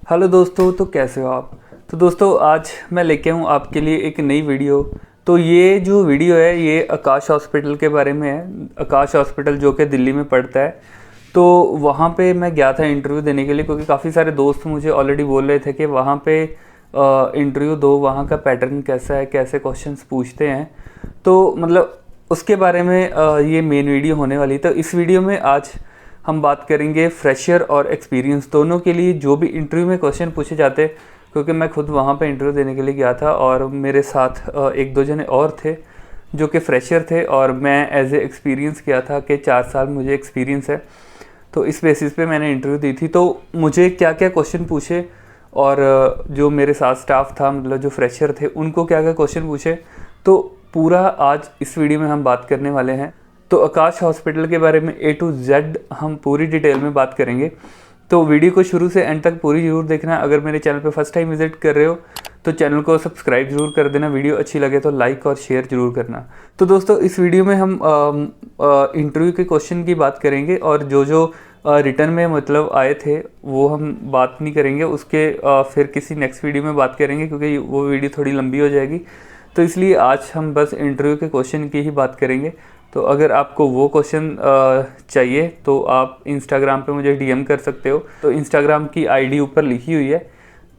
Hello दोस्तों, तो कैसे हो आप। तो दोस्तों आज मैं लेके हूँ आपके लिए एक नई वीडियो। तो ये जो वीडियो है ये आकाश हॉस्पिटल के बारे में है। आकाश हॉस्पिटल जो कि दिल्ली में पड़ता है। तो वहाँ पे मैं गया था इंटरव्यू देने के लिए, क्योंकि काफ़ी सारे दोस्त मुझे ऑलरेडी बोल रहे थे कि वहाँ पे इंटरव्यू दो, वहाँ का पैटर्न कैसा है, कैसे क्वेश्चंस पूछते हैं। तो मतलब उसके बारे में ये मेन वीडियो होने वाली। तो इस वीडियो में आज हम बात करेंगे फ्रेशर और एक्सपीरियंस दोनों के लिए जो भी इंटरव्यू में क्वेश्चन पूछे जाते, क्योंकि मैं खुद वहाँ पे इंटरव्यू देने के लिए गया था और मेरे साथ एक दो जने और थे जो कि फ्रेशर थे, और मैं एज ए एक्सपीरियंस किया था कि 4 साल मुझे एक्सपीरियंस है। तो इस बेसिस पे मैंने इंटरव्यू दी थी। तो मुझे क्या क्या क्वेश्चन पूछे और जो मेरे साथ स्टाफ था, मतलब जो फ्रेशर थे, उनको क्या क्या क्वेश्चन पूछे, तो पूरा आज इस वीडियो में हम बात करने वाले हैं। तो आकाश हॉस्पिटल के बारे में A to Z हम पूरी डिटेल में बात करेंगे। तो वीडियो को शुरू से एंड तक पूरी ज़रूर देखना। अगर मेरे चैनल पे फर्स्ट टाइम विजिट कर रहे हो तो चैनल को सब्सक्राइब जरूर कर देना। वीडियो अच्छी लगे तो लाइक और शेयर जरूर करना। तो दोस्तों इस वीडियो में हम इंटरव्यू के क्वेश्चन की बात करेंगे, और जो जो रिटर्न में मतलब आए थे वो हम बात नहीं करेंगे, उसके फिर किसी नेक्स्ट वीडियो में बात करेंगे, क्योंकि वो वीडियो थोड़ी लंबी हो जाएगी। तो इसलिए आज हम बस इंटरव्यू के क्वेश्चन की ही बात करेंगे। तो अगर आपको वो क्वेश्चन चाहिए तो आप इंस्टाग्राम पे मुझे डीएम कर सकते हो। तो इंस्टाग्राम की आईडी ऊपर लिखी हुई है,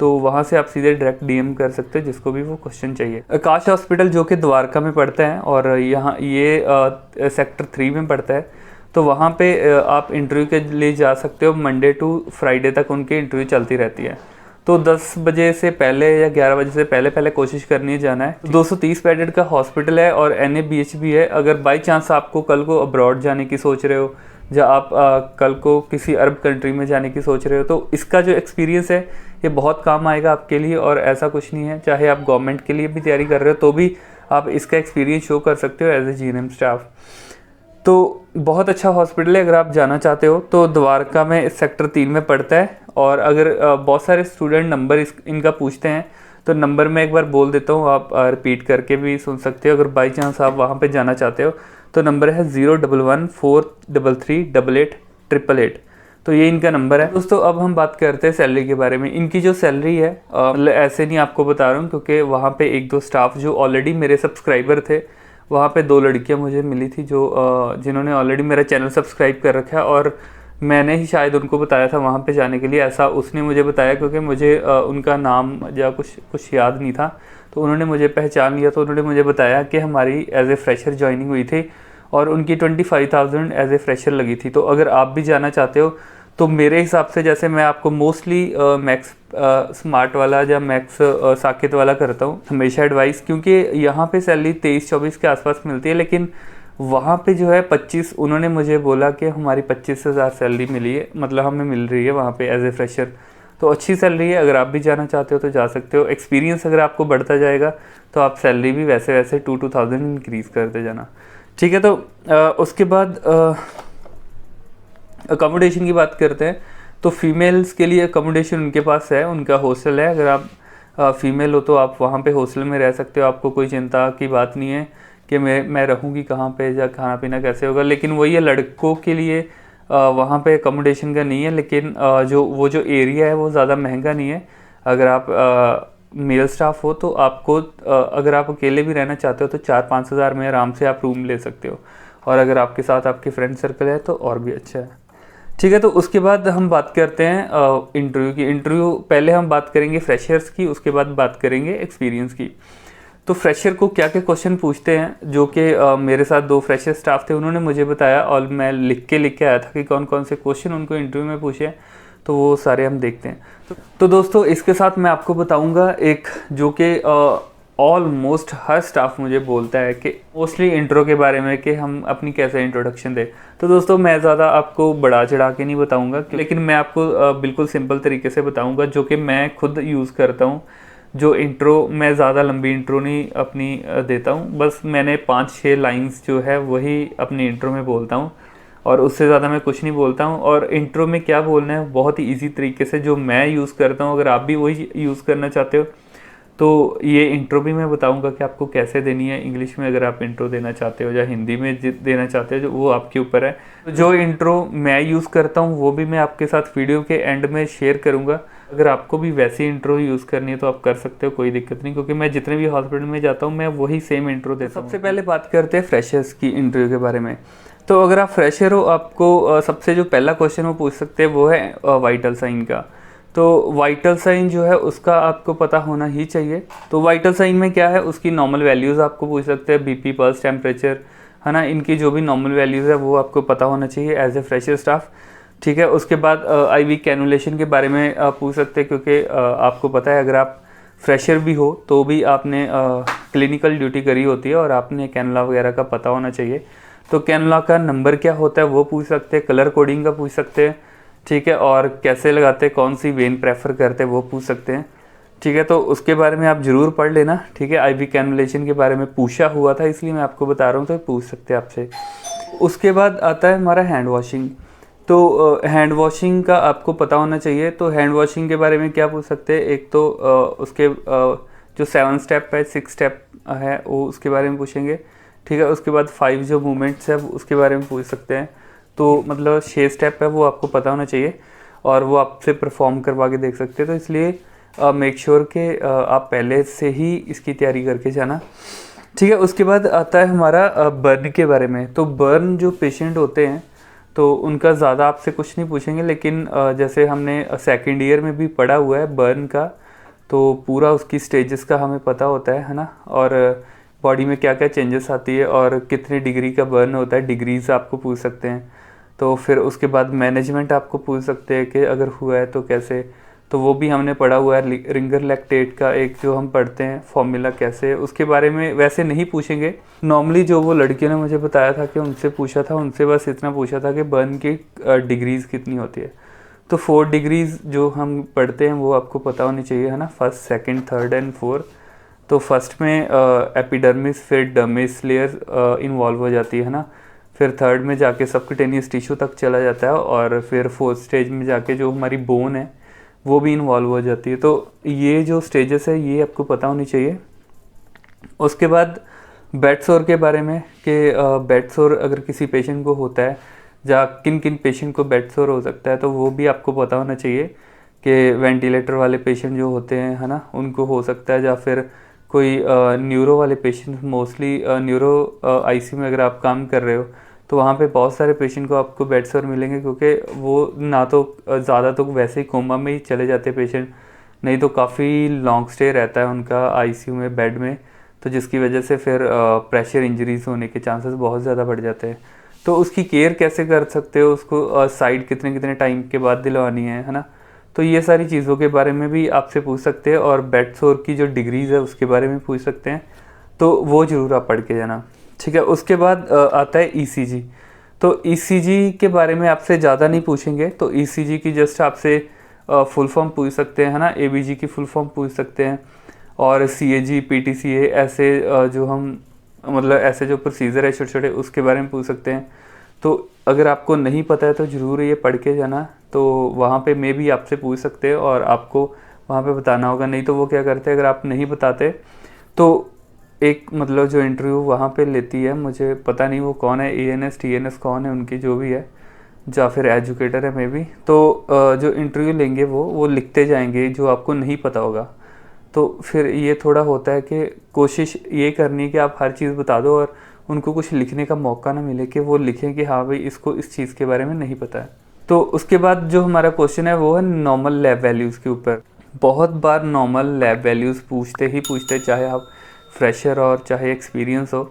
तो वहाँ से आप सीधे डायरेक्ट डीएम कर सकते हो जिसको भी वो क्वेश्चन चाहिए। आकाश हॉस्पिटल जो कि द्वारका में पड़ता है, और यहाँ ये सेक्टर 3 में पड़ता है। तो वहाँ पे आप इंटरव्यू के लिए जा सकते हो। मंडे टू फ्राइडे तक उनकी इंटरव्यू चलती रहती है। तो 10 बजे से पहले या 11 बजे से पहले पहले कोशिश करनी है जाना है। 230 बेडेड का हॉस्पिटल है और NABH भी है। अगर बाई चांस आपको कल को अब्रॉड जाने की सोच रहे हो, या आप कल को किसी अरब कंट्री में जाने की सोच रहे हो, तो इसका जो एक्सपीरियंस है ये बहुत काम आएगा आपके लिए। और ऐसा कुछ नहीं है, चाहे आप गवर्नमेंट के लिए भी तैयारी कर रहे हो तो भी आप इसका एक्सपीरियंस शो कर सकते हो एज ए GNM स्टाफ। तो बहुत अच्छा हॉस्पिटल है। अगर आप जाना चाहते हो तो द्वारका में सेक्टर 3 में पड़ता है। और अगर बहुत सारे स्टूडेंट नंबर इनका पूछते हैं, तो नंबर मैं एक बार बोल देता हूँ, आप रिपीट करके भी सुन सकते हो। अगर बाई चांस आप वहाँ पे जाना चाहते हो तो नंबर है 01143338888। तो ये इनका नंबर है। दोस्तों अब हम बात करते हैं सैलरी के बारे में। इनकी जो सैलरी है, मतलब ऐसे नहीं आपको बता रहा हूँ, क्योंकि वहाँ पे एक दो स्टाफ जो ऑलरेडी मेरे सब्सक्राइबर थे, वहाँ पे 2 लड़कियाँ मुझे मिली थी जो जिन्होंने ऑलरेडी मेरा चैनल सब्सक्राइब कर रखा है, और मैंने ही शायद उनको बताया था वहाँ पे जाने के लिए। ऐसा उसने मुझे बताया, क्योंकि मुझे उनका नाम या कुछ याद नहीं था। तो उन्होंने मुझे पहचान लिया। तो उन्होंने मुझे बताया कि हमारी एज ए फ्रेशर ज्वाइनिंग हुई थी और उनकी 25,000 एज ए फ्रेशर लगी थी। तो अगर आप भी जाना चाहते हो तो मेरे हिसाब से, जैसे मैं आपको मोस्टली मैक्स स्मार्ट वाला या मैक्स साकेत वाला करता हूँ हमेशा एडवाइस, क्योंकि यहाँ पे सैलरी 23-24 के आसपास मिलती है। लेकिन वहाँ पे जो है 25, उन्होंने मुझे बोला कि हमारी 25,000 सैलरी मिली है, मतलब हमें मिल रही है वहाँ पे एज ए फ्रेशर। तो अच्छी सैलरी है। अगर आप भी जाना चाहते हो तो जा सकते हो। एक्सपीरियंस अगर आपको बढ़ता जाएगा तो आप सैलरी भी वैसे वैसे 2,000 इंक्रीज़ करते जाना। ठीक है। तो उसके बाद अकोमोडेशन की बात करते हैं। तो फीमेल्स के लिए अकोमोडेशन उनके पास है, उनका हॉस्टल है। अगर आप फीमेल हो तो आप वहाँ पे हॉस्टल में रह सकते हो। आपको कोई चिंता की बात नहीं है कि मैं रहूँगी कहाँ पे या खाना पीना कैसे होगा। लेकिन वही है, लड़कों के लिए वहाँ पे अकोमोडेशन का नहीं है। लेकिन जो एरिया है वो ज़्यादा महंगा नहीं है। अगर आप मेल स्टाफ हो तो आपको अगर आप अकेले भी रहना चाहते हो तो 4-5 हज़ार में आराम से आप रूम ले सकते हो। और अगर आपके साथ आपके फ्रेंड सर्कल है तो और भी अच्छा है। ठीक है। तो उसके बाद हम बात करते हैं इंटरव्यू की। इंटरव्यू पहले हम बात करेंगे फ्रेशर्स की, उसके बाद बात करेंगे एक्सपीरियंस की। तो फ्रेशर को क्या क्या क्वेश्चन पूछते हैं, जो कि मेरे साथ 2 फ्रेशर स्टाफ थे, उन्होंने मुझे बताया और मैं लिख के आया था कि कौन कौन से क्वेश्चन उनको इंटरव्यू में पूछे। तो वो सारे हम देखते हैं। तो दोस्तों इसके साथ मैं आपको बताऊंगा एक, जो कि ऑलमोस्ट हर स्टाफ मुझे बोलता है कि मोस्टली इंट्रो के बारे में, कि हम अपनी कैसे इंट्रोडक्शन दें। तो दोस्तों मैं ज़्यादा आपको बढ़ा चढ़ा के नहीं बताऊंगा, लेकिन मैं आपको बिल्कुल सिंपल तरीके से बताऊंगा, जो कि मैं खुद यूज़ करता हूँ। जो इंट्रो, मैं ज़्यादा लंबी इंट्रो नहीं अपनी देता हूँ, बस मैंने 5-6 लाइंस जो है वही अपनी इंट्रो में बोलता हूँ, और उससे ज़्यादा मैं कुछ नहीं बोलता हूँ। और इंट्रो में क्या बोलना है बहुत ही ईजी तरीके से जो मैं यूज़ करता हूँ, अगर आप भी वही यूज़ करना चाहते हो तो ये इंट्रो भी मैं बताऊंगा कि आपको कैसे देनी है, इंग्लिश में अगर आप इंट्रो देना चाहते हो या हिंदी में देना चाहते हो, जो वो आपके ऊपर है। तो जो इंट्रो मैं यूज़ करता हूँ वो भी मैं आपके साथ वीडियो के एंड में शेयर करूँगा। अगर आपको भी वैसी इंट्रो यूज़ करनी है तो आप कर सकते हो, कोई दिक्कत नहीं, क्योंकि मैं जितने भी हॉस्पिटल में जाता हूँ मैं वही सेम इंट्रो देता हूँ। सबसे पहले बात करते हैं फ्रेशर्स की इंटरव्यू के बारे में। तो अगर आप फ्रेशर हो, आपको सबसे जो पहला क्वेश्चन वो पूछ सकते हैं वो है वाइटल साइन का। तो वाइटल साइन जो है उसका आपको पता होना ही चाहिए। तो वाइटल साइन में क्या है, उसकी नॉर्मल वैल्यूज़ आपको पूछ सकते हैं, बीपी, पल्स, टेम्परेचर, है ना, इनकी जो भी नॉर्मल वैल्यूज़ है वो आपको पता होना चाहिए एज ए फ्रेशर स्टाफ। ठीक है, उसके बाद आईवी कैनुलेशन के बारे में पूछ सकते हैं, क्योंकि आपको पता है अगर आप फ्रेशर भी हो तो भी आपने क्लिनिकल ड्यूटी करी होती है और आपने कैनुला वगैरह का पता होना चाहिए। तो कैनुला का नंबर क्या होता है वो पूछ सकते हैं, कलर कोडिंग का पूछ सकते हैं, ठीक है, और कैसे लगाते, कौन सी वेन प्रेफर करते वो पूछ सकते हैं। ठीक है, तो उसके बारे में आप ज़रूर पढ़ लेना। ठीक है, आईवी कैनुलेशन के बारे में पूछा हुआ था इसलिए मैं आपको बता रहा हूँ, तो पूछ सकते हैं आपसे। उसके बाद आता है हमारा हैंड वॉशिंग। तो हैंड वॉशिंग का आपको पता होना चाहिए। तो हैंड वॉशिंग के बारे में क्या पूछ सकते हैं, एक तो उसके जो 7 स्टेप है, 6 स्टेप है वो उसके बारे में पूछेंगे। ठीक है, उसके बाद 5 जो मूवमेंट्स है उसके बारे में पूछ सकते हैं। तो मतलब 6 स्टेप है वो आपको पता होना चाहिए और वो आपसे परफॉर्म करवा के देख सकते हैं। तो इसलिए मेक श्योर कि आप पहले से ही इसकी तैयारी करके जाना। ठीक है, उसके बाद आता है हमारा बर्न के बारे में। तो बर्न जो पेशेंट होते हैं तो उनका ज़्यादा आपसे कुछ नहीं पूछेंगे, लेकिन जैसे हमने सेकेंड ईयर में भी पढ़ा हुआ है बर्न का, तो पूरा उसकी स्टेजेस का हमें पता होता है ना, और बॉडी में क्या क्या चेंजेस आती है और कितने डिग्री का बर्न होता है, डिग्रीज आपको पूछ सकते हैं। तो फिर उसके बाद मैनेजमेंट आपको पूछ सकते हैं कि अगर हुआ है तो कैसे, तो वो भी हमने पढ़ा हुआ है। रिंगर लैक्टेट का एक जो हम पढ़ते हैं फॉर्मूला कैसे, उसके बारे में वैसे नहीं पूछेंगे। नॉर्मली जो वो लड़कियों ने मुझे बताया था कि उनसे पूछा था, उनसे बस इतना पूछा था कि बर्न की डिग्रीज़ कितनी होती है। तो 4 डिग्रीज़ जो हम पढ़ते हैं वो आपको पता होनी चाहिए, है ना, first, second, third and fourth. तो फर्स्ट में एपिडर्मिस, फिर डर्मिस लेयर इन्वॉल्व हो जाती है ना, फिर थर्ड में जाके सबक्यूटेनियस टिश्यू तक चला जाता है, और फिर फोर्थ स्टेज में जाके जो हमारी बोन है वो भी इन्वॉल्व हो जाती है। तो ये जो स्टेजेस है ये आपको पता होनी चाहिए। उसके बाद बेड सोर के बारे में कि बेड सोर अगर किसी पेशेंट को होता है, या किन किन पेशेंट को बेड सोर हो सकता है, तो वो भी आपको पता होना चाहिए कि वेंटिलेटर वाले पेशेंट जो होते हैं, है ना, उनको हो सकता है, या फिर कोई न्यूरो वाले पेशेंट, मोस्टली न्यूरो आईसीयू में अगर आप काम कर रहे हो तो वहाँ पे बहुत सारे पेशेंट को आपको बेड सोर मिलेंगे, क्योंकि वो ना तो ज़्यादा तो वैसे ही कोमा में ही चले जाते हैं पेशेंट, नहीं तो काफ़ी लॉन्ग स्टे रहता है उनका आईसीयू में, बेड में, तो जिसकी वजह से फिर प्रेशर इंजरीज होने के चांसेस बहुत ज़्यादा बढ़ जाते हैं। तो उसकी केयर कैसे कर सकते हो, उसको साइड कितने कितने टाइम के बाद दिलवानी है ना, तो ये सारी चीज़ों के बारे में भी आपसे पूछ सकते हैं। और बेड सोर की जो डिग्रीज़ है उसके बारे में पूछ सकते हैं, तो वो ज़रूर आप पढ़ के जाना। ठीक है, उसके बाद आता है ईसीजी। तो ईसीजी के बारे में आपसे ज़्यादा नहीं पूछेंगे, तो ईसीजी की जस्ट आपसे फुल फॉर्म पूछ सकते हैं, है ना, एबीजी की फुल फॉर्म पूछ सकते हैं, और सीएजी, पीटीसीए, ऐसे जो हम मतलब ऐसे जो प्रोसीजर है छोटे छोटे उसके बारे में पूछ सकते हैं। तो अगर आपको नहीं पता है तो ज़रूर ये पढ़ के जाना, तो वहाँ पे मे भी आपसे पूछ सकते हैं और आपको वहाँ पे बताना होगा। नहीं तो वो क्या करते हैं, अगर आप नहीं बताते तो एक मतलब जो इंटरव्यू वहाँ पे लेती है, मुझे पता नहीं वो कौन है, एएनएस टीएनएस कौन है उनकी, जो भी है, या फिर एजुकेटर है मे बी, तो जो इंटरव्यू लेंगे वो लिखते जाएंगे जो आपको नहीं पता होगा। तो फिर ये थोड़ा होता है कि कोशिश ये करनी है कि आप हर चीज़ बता दो और उनको कुछ लिखने का मौका ना मिले कि वो लिखें कि हाँ भाई इसको इस चीज़ के बारे में नहीं पता है। तो उसके बाद जो हमारा क्वेश्चन है वो है नॉर्मल लैब वैल्यूज़ के ऊपर। बहुत बार नॉर्मल लैब वैल्यूज़ पूछते ही पूछते, चाहे आप फ्रेशर और चाहे एक्सपीरियंस हो।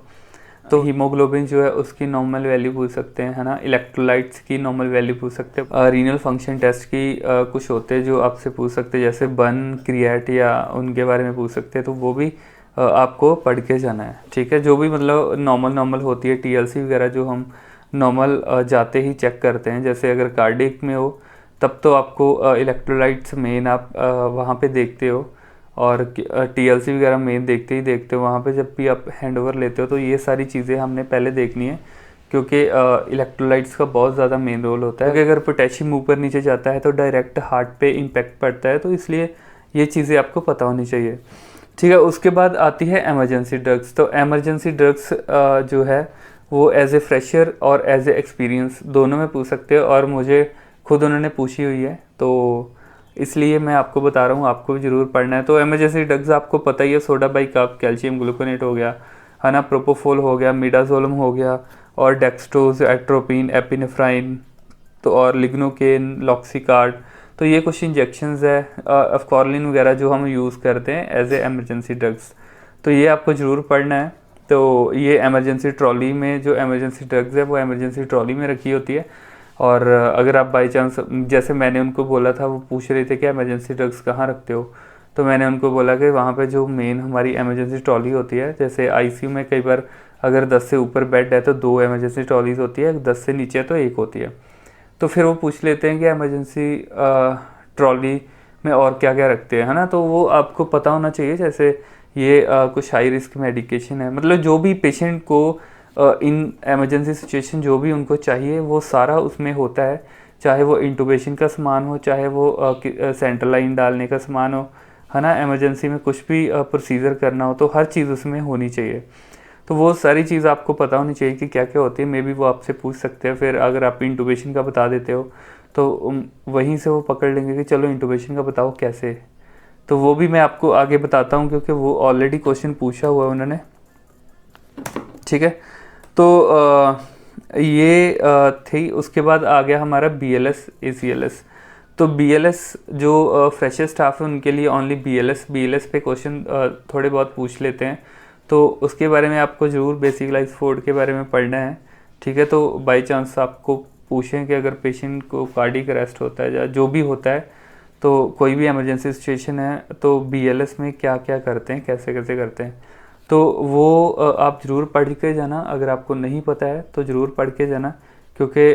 तो हीमोग्लोबिन जो है उसकी नॉर्मल वैल्यू पूछ सकते हैं, है ना, इलेक्ट्रोलाइट्स की नॉर्मल वैल्यू पूछ सकते हैं, रीनल फंक्शन टेस्ट की कुछ होते हैं जो आपसे पूछ सकते हैं, जैसे बर्न, क्रिएट या उनके बारे में पूछ सकते हैं, तो वो भी आपको पढ़ के जाना है। ठीक है, जो भी मतलब नॉर्मल होती है, टीएलसी वगैरह जो हम नॉर्मल जाते ही चेक करते हैं, जैसे अगर कार्डिक में हो तब तो आपको इलेक्ट्रोलाइट्स मेन आप वहाँ पे देखते हो, और टीएलसी वगैरह मेन देखते ही देखते हो वहाँ पे जब भी आप हैंड ओवर लेते हो। तो ये सारी चीज़ें हमने पहले देखनी है, क्योंकि इलेक्ट्रोलाइट्स का बहुत ज़्यादा मेन रोल होता है, क्योंकि अगर पोटेशियम ऊपर नीचे जाता है तो डायरेक्ट हार्ट पे इम्पैक्ट पड़ता है, तो इसलिए ये चीज़ें आपको पता होनी चाहिए। ठीक है। उसके बाद आती है एमरजेंसी ड्रग्स। तो एमरजेंसी ड्रग्स जो है वो एज ए फ्रेशर और एज ए एक्सपीरियंस दोनों में पूछ सकते हो, और मुझे खुद उन्होंने पूछी हुई है, तो इसलिए मैं आपको बता रहा हूँ, आपको भी ज़रूर पढ़ना है। तो एमरजेंसी ड्रग्स आपको पता ही है, सोडा बाइकार्ब, कैल्शियम ग्लूकोनेट हो गया, है ना, प्रोपोफोल हो गया, मिडाजोलम हो गया, और डेक्सट्रोज, एट्रोपिन, एपिनेफ्राइन, तो और लिग्नोकेन, लॉक्सिकार्ड। तो ये कुछ इंजेक्शंस है, एफकॉर्लिन वगैरह जो हम यूज़ करते हैं एज ए एमरजेंसी ड्रग्स। तो ये आपको ज़रूर पढ़ना है। तो ये एमरजेंसी ट्रॉली में जो एमरजेंसी ड्रग्स है वो एमरजेंसी ट्रॉली में रखी होती है। और अगर आप बाई चांस, जैसे मैंने उनको बोला था, वो पूछ रहे थे कि एमरजेंसी ड्रग्स कहाँ रखते हो, तो मैंने उनको बोला कि वहाँ पे जो मेन हमारी एमरजेंसी ट्रॉली होती है, जैसे आईसीयू में कई बार अगर 10 से ऊपर बेड है तो 2 एमरजेंसी ट्रॉलीज होती है, 10 से नीचे तो 1 होती है। तो फिर वो पूछ लेते हैं कि एमरजेंसी ट्रॉली में और क्या क्या रखते हैं, है ना। तो वो आपको पता होना चाहिए। जैसे ये कुछ हाई रिस्क मेडिकेशन है, मतलब जो भी पेशेंट को इन एमरजेंसी सिचुएशन जो भी उनको चाहिए वो सारा उसमें होता है, चाहे वो इंटूबेशन का सामान हो, चाहे वो सेंट्रल लाइन डालने का सामान हो, है ना, एमरजेंसी में कुछ भी प्रोसीजर करना हो तो हर चीज़ उसमें होनी चाहिए। तो वो सारी चीज़ आपको पता होनी चाहिए कि क्या क्या होती है। मे बी वो आपसे पूछ सकते हैं, फिर अगर आप इंटूबेशन का बता देते हो तो वहीं से वो पकड़ लेंगे कि चलो इंटूबेशन का बताओ कैसे। तो वो भी मैं आपको आगे बताता हूँ, क्योंकि वो ऑलरेडी क्वेश्चन पूछा हुआ है उन्होंने, ठीक है। तो ये थी। उसके बाद आ गया हमारा BLS ACLS। तो BLS जो फ्रेशर स्टाफ है उनके लिए ओनली BLS पे क्वेश्चन थोड़े बहुत पूछ लेते हैं, तो उसके बारे में आपको ज़रूर बेसिक लाइफ सपोर्ट के बारे में पढ़ना है, ठीक है। तो बाई चांस आपको पूछें कि अगर पेशेंट को कार्डियक अरेस्ट होता है या जो भी होता है, तो कोई भी इमरजेंसी सिचुएशन है, तो BLS में क्या क्या करते हैं, कैसे कैसे करते हैं, तो वो आप ज़रूर पढ़ के जाना। अगर आपको नहीं पता है तो ज़रूर पढ़ के जाना, क्योंकि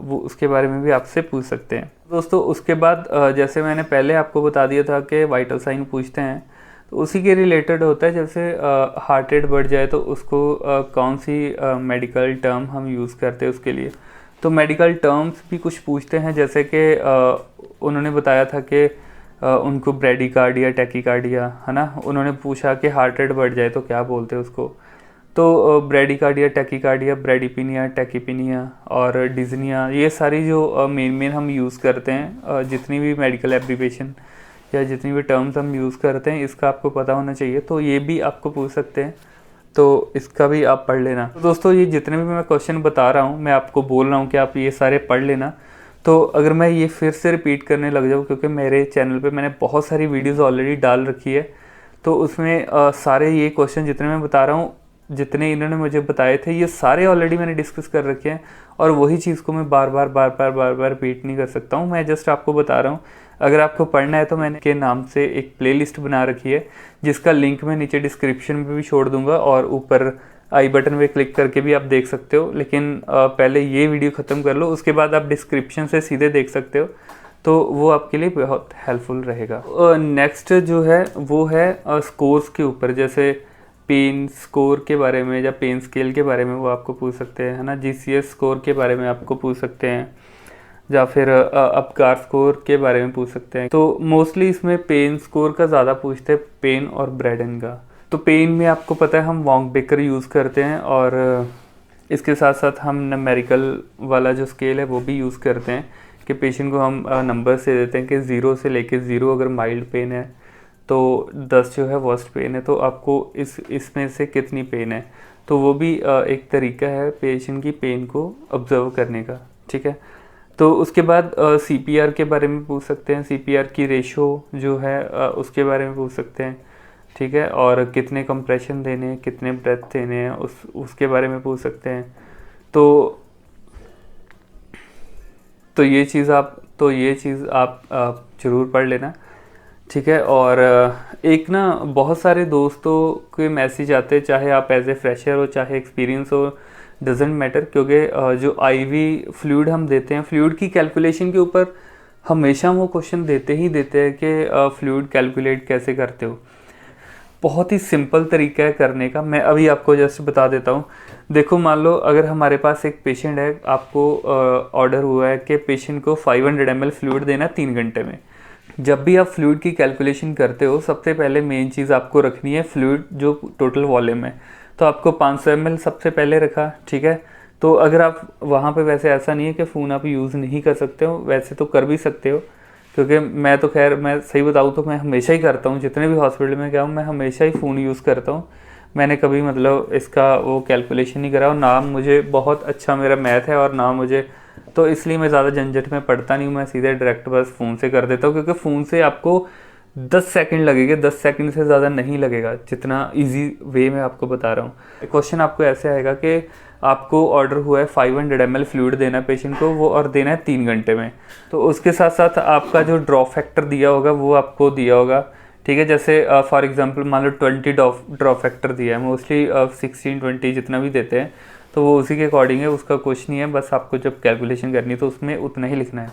वो उसके बारे में भी आपसे पूछ सकते हैं। दोस्तों उसके बाद जैसे मैंने पहले आपको बता दिया था कि वाइटल साइन पूछते हैं, तो उसी के रिलेटेड होता है। जैसे हार्ट रेट बढ़ जाए तो उसको कौन सी मेडिकल टर्म हम यूज़ करते हैं उसके लिए। तो मेडिकल टर्म्स भी कुछ पूछते हैं, जैसे कि उन्होंने बताया था कि उनको ब्रेडिकार्डिया, टैकीकार्डिया, है ना, उन्होंने पूछा कि हार्ट रेट बढ़ जाए तो क्या बोलते हैं उसको। तो ब्रेडिकार्डिया, टैकीकार्डिया, ब्रेडिपिनिया, टैकीपिनिया और डिजनिया, ये सारी जो मेन हम यूज़ करते हैं, जितनी भी मेडिकल एब्रीविएशन या जितनी भी टर्म्स हम यूज़ करते हैं, इसका आपको पता होना चाहिए। तो ये भी आपको पूछ सकते हैं, तो इसका भी आप पढ़ लेना। तो दोस्तों ये जितने भी मैं क्वेश्चन बता रहा हूँ, मैं आपको बोल रहा हूँ कि आप ये सारे पढ़ लेना। तो अगर मैं ये फिर से रिपीट करने लग जाऊँ, क्योंकि मेरे चैनल पे मैंने बहुत सारी वीडियोस ऑलरेडी डाल रखी है, तो उसमें सारे ये क्वेश्चन जितने मैं बता रहा हूँ, जितने इन्होंने मुझे बताए थे, ये सारे ऑलरेडी मैंने डिस्कस कर रखे हैं, और वही चीज़ को मैं बार बार रिपीट नहीं कर सकता हूँ। मैं जस्ट आपको बता रहा हूँ। अगर आपको पढ़ना है तो मैंने के नाम से एक प्लेलिस्ट बना रखी है, जिसका लिंक मैं नीचे डिस्क्रिप्शन में भी छोड़ दूंगा, और ऊपर आई बटन पे क्लिक करके भी आप देख सकते हो। लेकिन पहले ये वीडियो ख़त्म कर लो, उसके बाद आप डिस्क्रिप्शन से सीधे देख सकते हो, तो वो आपके लिए बहुत हेल्पफुल रहेगा। नेक्स्ट जो है वो है स्कोर्स के ऊपर, जैसे पेन स्कोर के बारे में या पेन स्केल के बारे में वो आपको पूछ सकते हैं, है ना। GCS स्कोर के बारे में आपको पूछ सकते हैं, या फिर अपकार स्कोर के बारे में पूछ सकते हैं। तो मोस्टली इसमें पेन स्कोर का ज़्यादा पूछते हैं, पेन और ब्रेडन का। तो पेन में आपको पता है हम वॉन्ग बेकर यूज़ करते हैं, और इसके साथ साथ हम न्यूमेरिकल वाला जो स्केल है वो भी यूज़ करते हैं, कि पेशेंट को हम नंबर से देते हैं कि 0 से लेके 0 अगर माइल्ड पेन है, तो 10 जो है वर्स्ट पेन है, तो आपको इसमें से कितनी पेन है। तो वो भी एक तरीका है पेशेंट की पेन को ऑब्जर्व करने का, ठीक है। तो उसके बाद CPR के बारे में पूछ सकते हैं, CPR की रेशो जो है उसके बारे में पूछ सकते हैं, ठीक है। और कितने कंप्रेशन देने हैं, कितने ब्रेथ देने हैं, उसके बारे में पूछ सकते हैं। तो ये चीज़ आप ज़रूर पढ़ लेना, ठीक है। और एक ना बहुत सारे दोस्तों के मैसेज आते हैं, चाहे आप एज ए फ्रेशर हो चाहे एक्सपीरियंस हो, डजेंट मैटर, क्योंकि जो IV फ्लूइड हम देते हैं, फ्लूइड की कैलकुलेशन के ऊपर हमेशा वो क्वेश्चन देते हैं कि फ्लूइड कैलकुलेट कैसे करते हो। बहुत ही सिंपल तरीका है करने का, मैं अभी आपको जस्ट बता देता हूँ। देखो मान लो अगर हमारे पास एक पेशेंट है, आपको ऑर्डर हुआ है कि पेशेंट को 500 ml फ्लूइड देना 3 घंटे में, जब भी आप फ्लूइड की कैलकुलेशन करते हो सबसे पहले मेन चीज़ आपको रखनी है फ्लूइड जो टोटल वॉल्यूम है। तो आपको 500 ml सबसे पहले रखा, ठीक है। तो अगर आप वहाँ पे, वैसे ऐसा नहीं है कि फ़ोन आप यूज़ नहीं कर सकते हो, वैसे तो कर भी सकते हो, क्योंकि मैं तो खैर, मैं सही बताऊँ तो मैं हमेशा ही करता हूँ, जितने भी हॉस्पिटल में गया हूँ मैं हमेशा ही फ़ोन यूज़ करता हूँ। मैंने कभी मतलब इसका वो कैलकुलेशन नहीं करा, और ना मुझे बहुत अच्छा मेरा मैथ है और ना मुझे, तो इसलिए मैं ज़्यादा झंझट में पड़ता नहीं हूँ, मैं सीधे डायरेक्ट बस फ़ोन से कर देता हूँ, क्योंकि फ़ोन से आपको 10 सेकंड लगेगा, 10 सेकंड से ज़्यादा नहीं लगेगा, जितना इजी वे में आपको बता रहा हूँ। क्वेश्चन आपको ऐसे आएगा कि आपको ऑर्डर हुआ है 500 ml फ्लूइड देना है पेशेंट को, वो और देना है 3 घंटे में। तो उसके साथ साथ आपका जो ड्रॉप फैक्टर दिया होगा वो आपको दिया होगा, ठीक है। जैसे फॉर एग्जांपल मान लो 20 ड्रॉप फैक्टर दिया है, मोस्टली 16 20 जितना भी देते हैं, तो वो उसी के अकॉर्डिंग है, उसका कुछ नहीं है, बस आपको जब कैलकुलेशन करनी है तो उसमें उतना ही लिखना है,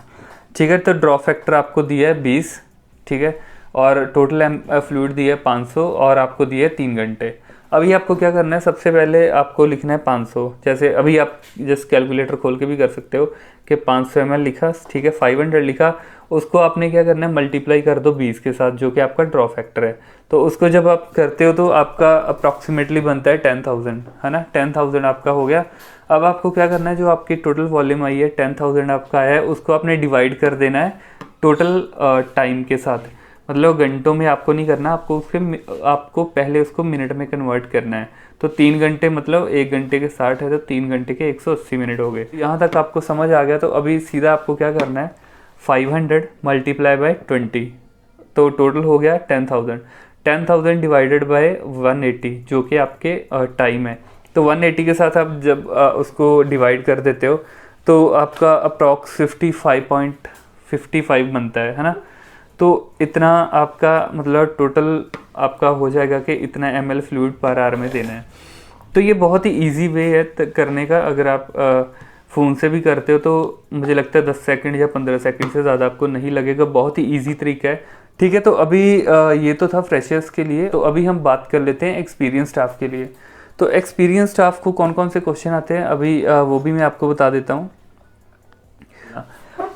ठीक है। तो ड्रॉप फैक्टर आपको दिया है 20, ठीक है, और टोटल फ्लूइड दिया है 500 और आपको दिया है 3 घंटे। अभी आपको क्या करना है, सबसे पहले आपको लिखना है 500, जैसे अभी आप जस्ट कैलकुलेटर खोल के भी कर सकते हो कि 500 ml लिखा, ठीक है, 500 लिखा, उसको आपने क्या करना है मल्टीप्लाई कर दो 20 के साथ, जो कि आपका ड्रॉप फैक्टर है। तो उसको जब आप करते हो तो आपका अप्रॉक्सीमेटली बनता है 10,000, है ना, 10,000 आपका हो गया। अब आपको क्या करना है, जो आपकी टोटल वॉल्यूम आई है 10,000 आपका है, उसको आपने डिवाइड कर देना है टोटल टाइम के साथ, मतलब घंटों में आपको नहीं करना, आपको पहले उसको मिनट में कन्वर्ट करना है। तो 3 घंटे मतलब 1 घंटे के 60 है, तो 3 घंटे के 180 मिनट हो गए। यहाँ तक आपको समझ आ गया। तो अभी सीधा आपको क्या करना है, 500 मल्टीप्लाई बाय 20, तो टोटल हो गया 10,000। 10,000 डिवाइडेड बाय 180 जो कि आपके टाइम है। तो 180 के साथ आप जब उसको डिवाइड कर देते हो तो आपका अप्रॉक्स 55.55 बनता है ना। तो इतना आपका मतलब टोटल आपका हो जाएगा कि इतना ml फ्लूइड पर आवर में देना है। तो ये बहुत ही इजी वे है करने का। अगर आप फ़ोन से भी करते हो तो मुझे लगता है 10 सेकंड या 15 सेकंड से ज़्यादा आपको नहीं लगेगा, बहुत ही इजी तरीका है, ठीक है। तो अभी ये तो था फ्रेशर्स के लिए। तो अभी हम बात कर लेते हैं एक्सपीरियंस स्टाफ के लिए। तो एक्सपीरियंस स्टाफ को कौन कौन से क्वेश्चन आते हैं अभी वो भी मैं आपको बता देता हूँ।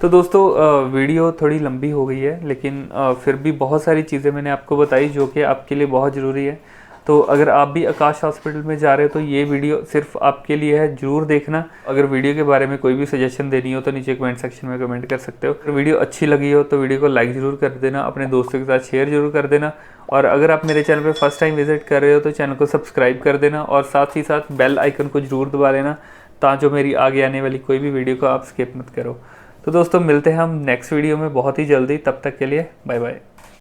तो दोस्तों वीडियो थोड़ी लंबी हो गई है, लेकिन फिर भी बहुत सारी चीज़ें मैंने आपको बताई जो कि आपके लिए बहुत ज़रूरी है। तो अगर आप भी आकाश हॉस्पिटल में जा रहे हो तो ये वीडियो सिर्फ आपके लिए है, ज़रूर देखना। अगर वीडियो के बारे में कोई भी सजेशन देनी हो तो नीचे कमेंट सेक्शन में कमेंट कर सकते हो। अगर वीडियो अच्छी लगी हो तो वीडियो को लाइक ज़रूर कर देना, अपने दोस्तों के साथ शेयर ज़रूर कर देना, और अगर आप मेरे चैनल पर फर्स्ट टाइम विजिट कर रहे हो तो चैनल को सब्सक्राइब कर देना, और साथ ही साथ बेल आइकन को ज़रूर दबा लेना, ताकि मेरी आगे आने वाली कोई भी वीडियो को आप स्किप मत करो। तो दोस्तों मिलते हैं हम नेक्स्ट वीडियो में बहुत ही जल्दी, तब तक के लिए बाय बाय।